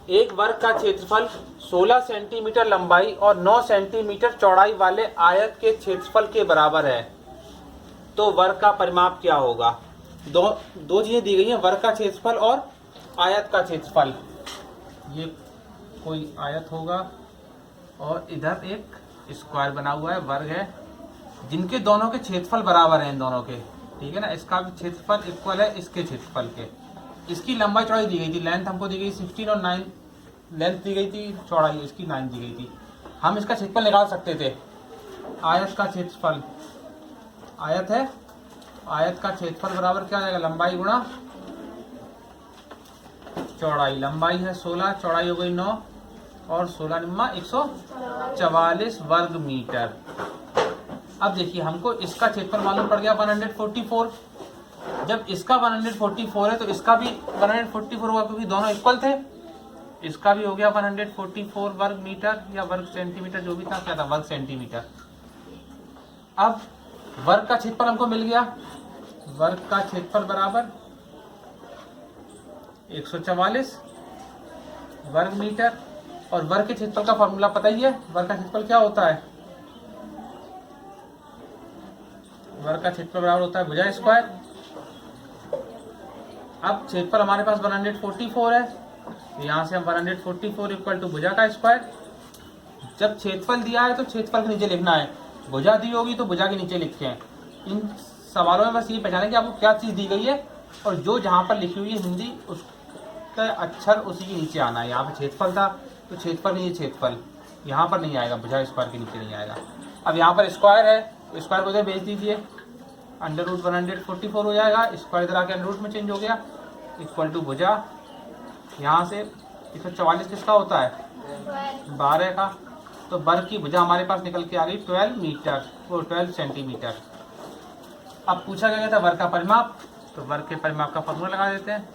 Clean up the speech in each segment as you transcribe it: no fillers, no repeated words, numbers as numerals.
एक वर्ग का क्षेत्रफल 16 सेंटीमीटर लंबाई और 9 सेंटीमीटर चौड़ाई वाले आयत के क्षेत्रफल के बराबर है, तो वर्ग का परिमाप क्या होगा। दो चीजें दी गई हैं, वर्ग का क्षेत्रफल और आयत का क्षेत्रफल। ये कोई आयत होगा और इधर एक स्क्वायर बना हुआ है, वर्ग है, जिनके दोनों के क्षेत्रफल बराबर हैं इन दोनों के, ठीक है ना। इसका भी क्षेत्रफल इक्वल है इसके क्षेत्रफल के। इसकी लंबाई चौड़ाई दी गई थी, लेंथ हमको दी गई 16 और 9 लेंथ दी गई थी, चौड़ाई इसकी 9 दी गई थी। हम इसका क्षेत्रफल निकाल सकते थे। आयत का क्षेत्रफल, आयत है, आयत का क्षेत्रफल बराबर क्या आ जाएगा, लंबाई गुणा चौड़ाई। लंबाई है 16, चौड़ाई हो गई 9 और 16 निम्मा 144 वर्ग मीटर। अब देखिए हमको इसका क्षेत्रफल मालूम पड़ गया 144। जब इसका 144 है तो इसका भी 144 होगा, क्योंकि दोनों इक्वल थे। इसका भी हो गया 144 वर्ग मीटर या वर्ग सेंटीमीटर, जो भी था, क्या था, वर्ग सेंटीमीटर। अब वर्ग का क्षेत्रफल हमको मिल गया, वर्ग का क्षेत्रफल बराबर 144 वर्ग मीटर। और वर्ग के क्षेत्रफल का फॉर्मूला पता ही है, वर्ग का क्षेत्रफल क्या होता है, वर्ग का क्षेत्रफल बराबर होता है भुजा स्क्वायर। अब क्षेत्रफल हमारे पास 144 है, तो यहाँ से हम 144 इक्वल टू भुजा का स्क्वायर। जब क्षेत्रफल दिया है तो क्षेत्रफल के नीचे लिखना है, भुजा दी होगी तो भुजा के नीचे लिखे हैं। इन सवालों में बस ये पहचाने कि आपको क्या चीज़ दी गई है और जो जहाँ पर लिखी हुई है हिंदी, उसका अक्षर उसी के नीचे आना है। यहाँ पर क्षेत्रफल था तो क्षेत्रफल नहीं है, क्षेत्रफल यहाँ पर नहीं आएगा, भुजा स्क्वायर के नीचे नहीं आएगा। अब यहाँ पर स्क्वायर है, स्क्वायर को इधर भेज दीजिए, अंडर रूट 144 हो जाएगा, स्क्वायर इधर आके अंडर रूट में चेंज हो गया, इक्वल टू भुजा। यहाँ से 144 किसका होता है, 12 का, तो वर्ग की भुजा हमारे पास निकल के आ गई 12 मीटर, वो 12 सेंटीमीटर। अब पूछा गया था वर्ग का परिमाप, तो वर्ग के परिमाप का फॉर्मूला लगा देते हैं।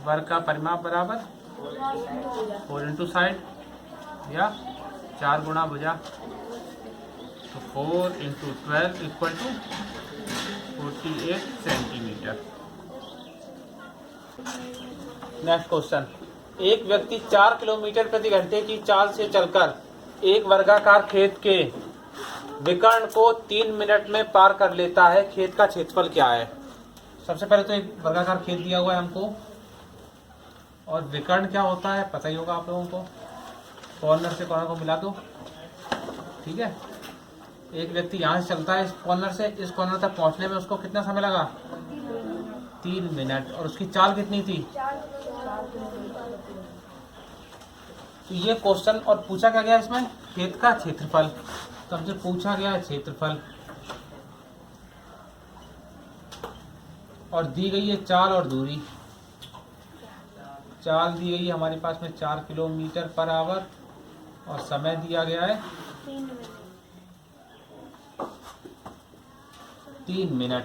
वर्ग का परिमाप बराबर 4 इंटू साइड या 4 गुणा भुजा, तो 4 into 12 equal to 48 centimetre. Next question, एक व्यक्ति 4 किलोमीटर प्रति घंटे की चाल से चलकर एक वर्गाकार खेत के विकर्ण को 3 मिनट में पार कर लेता है, खेत का क्षेत्रफल क्या है। सबसे पहले तो एक वर्गाकार खेत दिया हुआ है हमको, और विकर्ण क्या होता है पता ही होगा आप लोगों को, कॉर्नर से कॉर्नर को मिला दो, ठीक है। एक व्यक्ति यहाँ से चलता है इस कॉर्नर से इस कॉर्नर तक पहुँचने में उसको कितना समय लगा, 3 मिनट, और उसकी चाल कितनी थी। तो ये क्वेश्चन, और पूछा क्या गया इसमें, खेत का क्षेत्रफल। तो हमसे पूछा गया है क्षेत्रफल, और दी गई है चाल और दूरी। चाल दी गई है हमारे पास में 4 किलोमीटर पर आवर, और समय दिया गया है 3 मिनट।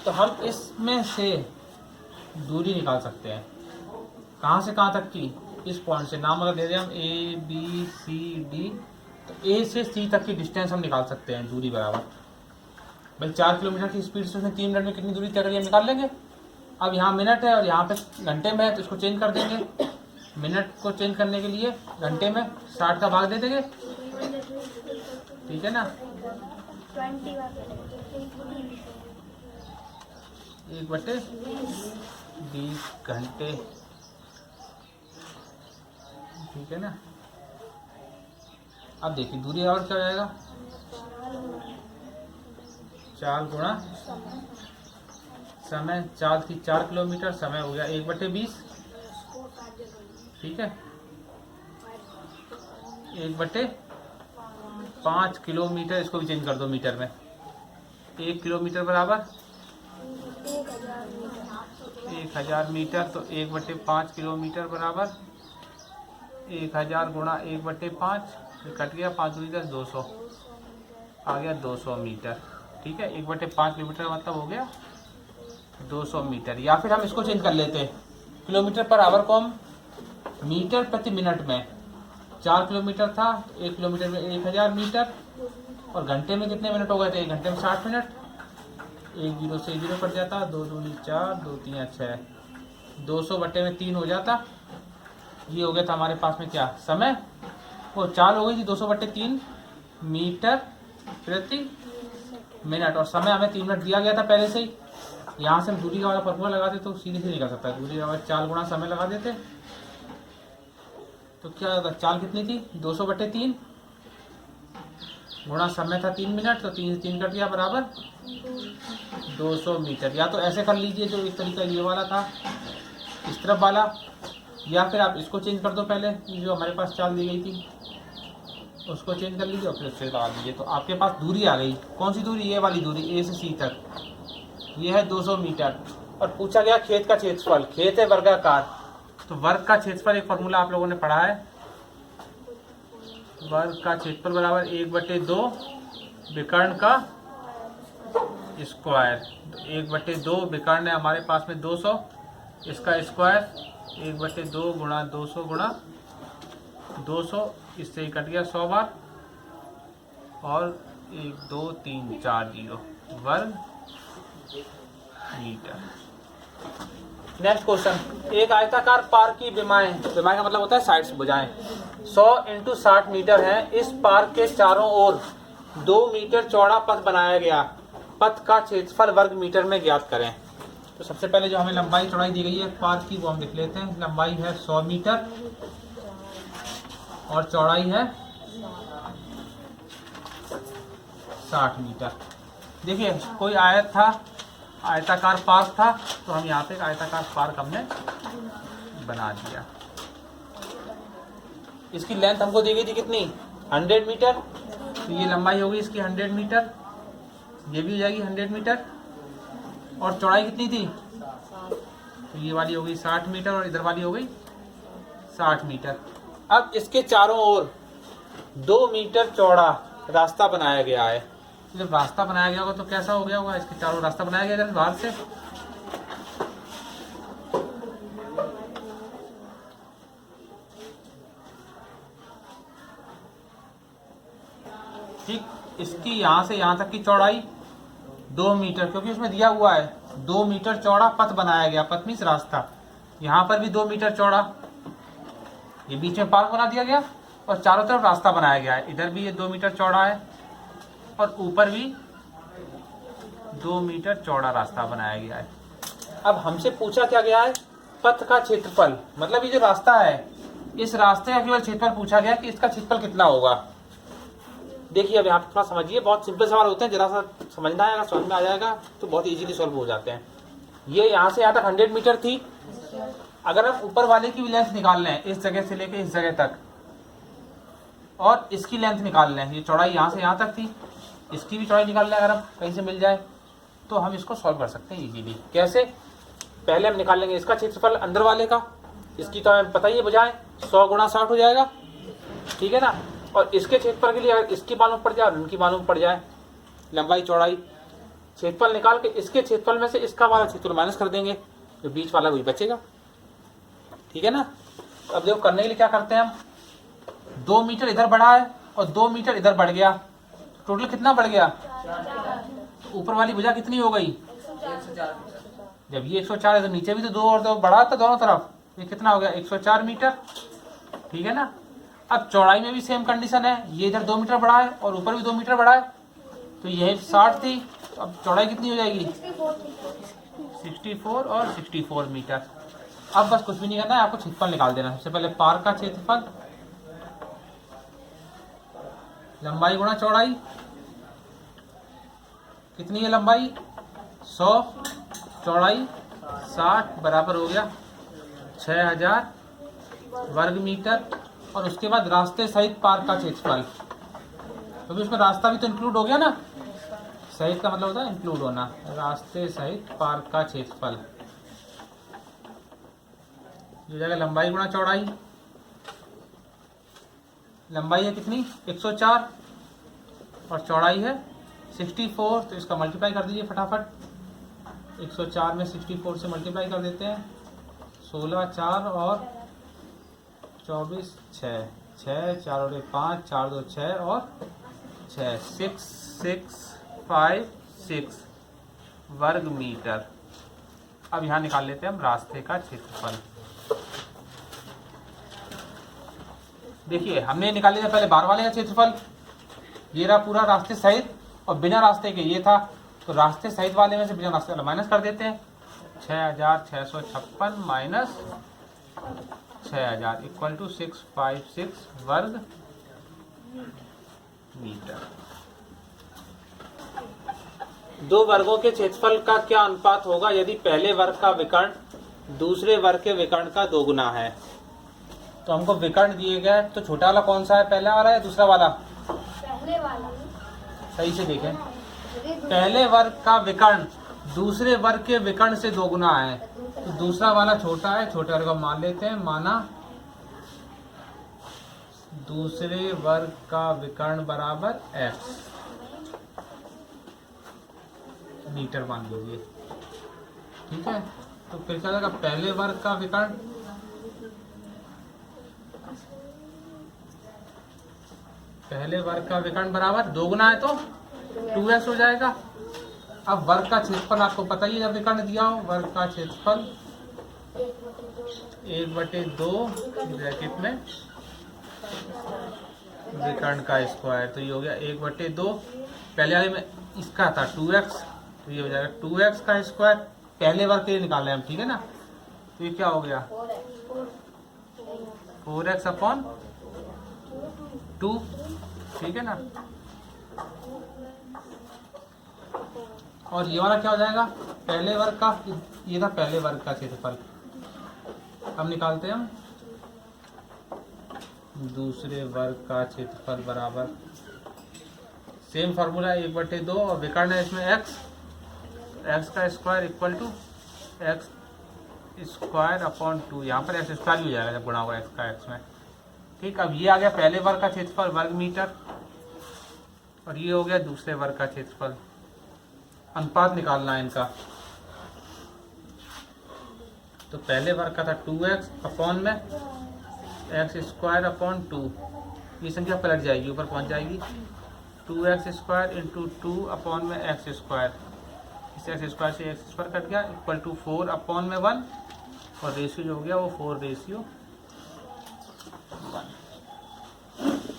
तो हम इसमें से दूरी निकाल सकते हैं, कहाँ से कहाँ तक की, इस पॉइंट से, नाम अगर दे दें हम ए बी सी डी, तो ए से सी तक की डिस्टेंस हम निकाल सकते हैं, दूरी बराबर। भाई 4 किलोमीटर की स्पीड से उसने 3 मिनट में कितनी दूरी तय करी हम निकाल लेंगे। अब यहाँ मिनट है और यहाँ पे घंटे में है, तो इसको चेंज कर देंगे। मिनट को चेंज करने के लिए घंटे में 60 का भाग दे देंगे, ठीक है ना, 1/20 घंटे, ठीक है ना। अब देखिए दूरी और क्या हो जाएगा, 4 गुणा समय, चाल थी 4 किलोमीटर, समय हो गया 1/20, ठीक है, 1/5 किलोमीटर, इसको भी चेंज कर दो मीटर में। 1 किलोमीटर बराबर 1000 मीटर, तो 1/5 किलोमीटर बराबर 1000 गुणा 1/5, कट गया 5 दूरी 10, 200 आ गया 200 मीटर, ठीक है। 1/5 किलोमीटर का मतलब हो गया 200 मीटर। या फिर हम इसको चेंज कर लेते हैं, किलोमीटर पर आवर को हम मीटर प्रति मिनट में, 4 किलोमीटर था, 1 किलोमीटर में 1000 मीटर, और घंटे में कितने मिनट हो गए थे, 1 घंटे में 60 मिनट। 1 0 से 0 कट जाता, 2 दूनी 4, 2 3 6, 200/3 हो जाता, ये हो गया था हमारे पास में क्या समय, वो चाल हो गई थी 200/3 मीटर प्रति मिनट, और समय हमें 3 मिनट दिया गया था पहले से ही। यहाँ से हम दूरी का वाला फॉर्मूला लगाते तो सीधे से निकल सकता है, दूरी का वाला चाल गुणा समय लगा देते तो क्या होगा, चाल कितनी थी 200/3 गुणा समय था 3 मिनट, तो 3 से 3 कट गया बराबर 200 मीटर। या तो ऐसे कर लीजिए जो एक तरीका ये वाला था इस तरफ वाला, या फिर आप इसको चेंज कर दो, पहले जो हमारे पास चाल दी गई थी उसको चेंज कर लीजिए और फिर उससे लगा दीजिए, तो आपके पास दूरी आ गई। कौन सी दूरी, ये वाली दूरी ए से सी तक, ये है 200 मीटर। और पूछा गया खेत का क्षेत्रफल, खेत है वर्गाकार, तो वर्ग का क्षेत्रफल एक फॉर्मूला आप लोगों ने पढ़ा है, वर्ग का क्षेत्रफल बराबर 1/2 विकर्ण का स्क्वायर। 1/2 विकर्ण है हमारे पास में 200, इसका स्क्वायर 1/2 गुणा 200 गुणा 200, इससे ही कट गया 100 बार, और 1 2 3 4 0 वर्ग मीटर। नेक्स्ट क्वेश्चन, एक आयताकार पार्क की विमाएं, विमाएं का मतलब होता है साइड्स, भुजाएं 100 × 60 मीटर है। इस पार्क के चारों ओर 2 मीटर चौड़ा पथ बनाया गया, पथ का क्षेत्रफल वर्ग मीटर में ज्ञात करें। तो सबसे पहले जो हमें लंबाई चौड़ाई दी गई है पार्क की वो हम लिख लेते हैं। लंबाई है 100 मीटर और चौड़ाई है 60 मीटर। देखिए कोई आयत था, आयताकार पार्क था, तो हम यहाँ पे एक आयताकार पार्क हमने बना दिया। इसकी लेंथ हमको दी गई थी कितनी 100 मीटर, तो ये लंबाई होगी इसकी 100 मीटर, ये भी हो जाएगी 100 मीटर, और चौड़ाई कितनी थी, तो ये वाली हो गई 60 मीटर और इधर वाली हो गई 60 मीटर। अब इसके चारों ओर 2 मीटर चौड़ा रास्ता बनाया गया है। जब रास्ता बनाया गया होगा तो कैसा हो गया होगा, इसके चारों रास्ता बनाया गया इधर बाहर से, ठीक। इसकी यहाँ से यहाँ तक की चौड़ाई 2 मीटर, क्योंकि उसमें दिया हुआ है 2 मीटर चौड़ा पथ बनाया गया, पथ मीन्स रास्ता। यहाँ पर भी 2 मीटर चौड़ा, ये बीच में पार्क बना दिया गया और चारों तरफ रास्ता बनाया गया है। इधर भी ये 2 मीटर चौड़ा है और ऊपर भी 2 मीटर चौड़ा रास्ता बनाया गया है। अब हमसे पूछा क्या गया है, पथ का क्षेत्रफल, मतलब ये जो रास्ता है इस रास्ते का केवल क्षेत्रफल पूछा गया कि इसका क्षेत्रफल कितना होगा। देखिए अब यहाँ पे थोड़ा समझिए, बहुत सिंपल सवाल होते हैं, जरा सा समझना आएगा, समझ में आ जाएगा तो बहुत इजीली सॉल्व हो जाते हैं। ये यहाँ से यहाँ तक 100 मीटर थी, अगर हम ऊपर वाले की भी लेंथ निकाल लें इस जगह से लेकर इस जगह तक, और इसकी लेंथ निकाल लें, ये चौड़ाई यहाँ से यहाँ तक थी, इसकी भी चौड़ाई निकाल लें अगर हम कहीं से मिल जाए, तो हम इसको सॉल्व कर सकते हैं इजीली। कैसे, पहले हम निकाल लेंगे इसका क्षेत्रफल अंदर वाले का, इसकी तो हमें पता ही है बुझाएं 100 × 60 हो जाएगा, ठीक है ना। और इसके क्षेत्रफल के लिए अगर इसकी मालूम पड़ जाए और इनकी मालूम पड़ जाए लंबाई चौड़ाई, क्षेत्रफल निकाल के इसके क्षेत्रफल में से इसका वाला क्षेत्रफल माइनस कर देंगे, जो बीच वाला वही बचेगा, ठीक है ना। अब देखो करने के लिए क्या करते हैं हम, 2 मीटर इधर बढ़ा है और 2 मीटर इधर बढ़ गया, टोटल कितना बढ़ गया, तो ऊपर वाली भुजा कितनी हो गई 104। जब ये 104 है तो नीचे भी तो 2 और 2 बढ़ा था दोनों तरफ, ये कितना हो गया 104 मीटर, ठीक है ना। अब चौड़ाई में भी सेम कंडीशन है, ये इधर 2 मीटर बढ़ा है और ऊपर भी 2 मीटर बढ़ा है, तो ये 60 थी, तो अब चौड़ाई कितनी हो जाएगी 64 और 64 मीटर। अब बस कुछ भी नहीं करना है, आपको क्षेत्रफल निकाल देना। सबसे पहले पार्क का क्षेत्रफल, लंबाई गुणा चौड़ाई, कितनी है लंबाई 100, चौड़ाई 60, बराबर हो गया 6000 वर्ग मीटर। और उसके बाद रास्ते सहित पार्क का क्षेत्रफल, क्योंकि उसमें रास्ता भी तो इंक्लूड हो गया ना, सहित का मतलब होता है इंक्लूड होना, रास्ते सहित पार्क का क्षेत्रफल, ये जगह लंबाई गुणा चौड़ाई, लंबाई है कितनी 104 और चौड़ाई है 64, तो इसका मल्टीप्लाई कर दीजिए फटाफट। 104 में 64 से मल्टीप्लाई कर देते हैं, 16 4 और 24 6, 6 4 और 5, 4 2 6 और 6, 6 6 5 6 वर्ग मीटर। अब यहाँ निकाल लेते हैं हम रास्ते का क्षेत्रफल। देखिए हमने निकाले थे पहले बाहर वाले का क्षेत्रफल, ये रहा पूरा रास्ते सहित, और बिना रास्ते के ये था, तो रास्ते सहित वाले में से बिना रास्ते वाला माइनस कर देते हैं। 6656 माइनस 6000 इक्वल टू 656 वर्ग मीटर। दो वर्गों के क्षेत्रफल का क्या अनुपात होगा यदि पहले वर्ग का विकर्ण दूसरे वर्ग के विकर्ण का दोगुना है? तो हमको विकर्ण दिए गए, तो छोटा वाला कौन सा है, पहला वाला या दूसरा वाला? पहले वाला। सही से देखें, पहले वर्ग का विकर्ण दूसरे वर्ग के विकर्ण से दोगुना है, तो दूसरा वाला छोटा है, छोटे वर्ग को मान लेते हैं, माना दूसरे वर्ग का विकर्ण बराबर x मीटर मान लीजिए, ठीक है। तो फिर क्या जाएगा, पहले वर्ग का विकर्ण बराबर दोगुना है तो 2x हो जाएगा। अब वर्ग का क्षेत्रफल आपको पता ही है, जब विकर्ण दिया हो, वर्ग का क्षेत्रफल 1/2 ब्रैकेट में विकर्ण का स्क्वायर, तो ये हो गया 1/2। पहले वाले में इसका था 2x, तो ये हो जाएगा 2x का स्क्वायर, पहले वर्ग के लिए निकाले हम, ठीक है ना। तो ये क्या हो गया 4x अपॉन 2, ठीक है ना। और ये वाला क्या हो जाएगा, पहले वर्ग का, ये था पहले वर्ग का क्षेत्रफल। अब निकालते हैं हम दूसरे वर्ग का क्षेत्रफल बराबर, सेम फार्मूला 1/2, और विकर्ण है इसमें x का square equal to x square upon 2, यहाँ पर x स्क्वायर भी हो जाएगा जब गुणा होगा x का x में, ठीक। अब ये आ गया पहले वर्ग का क्षेत्रफल वर्ग मीटर, और ये हो गया दूसरे वर्ग का क्षेत्रफल। अनुपात निकालना है इनका, तो पहले वर्ग का था 2x अपॉन में x स्क्वायर अपॉन 2, ये संख्या पलट जाएगी, ऊपर पहुंच जाएगी, 2x स्क्वायर इंटू 2 अपॉन में x स्क्वायर, इस x स्क्वायर से x स्क्वायर कट गया, इक्वल टू 4 अपॉन में 1, और रेशियो जो हो गया वो 4/2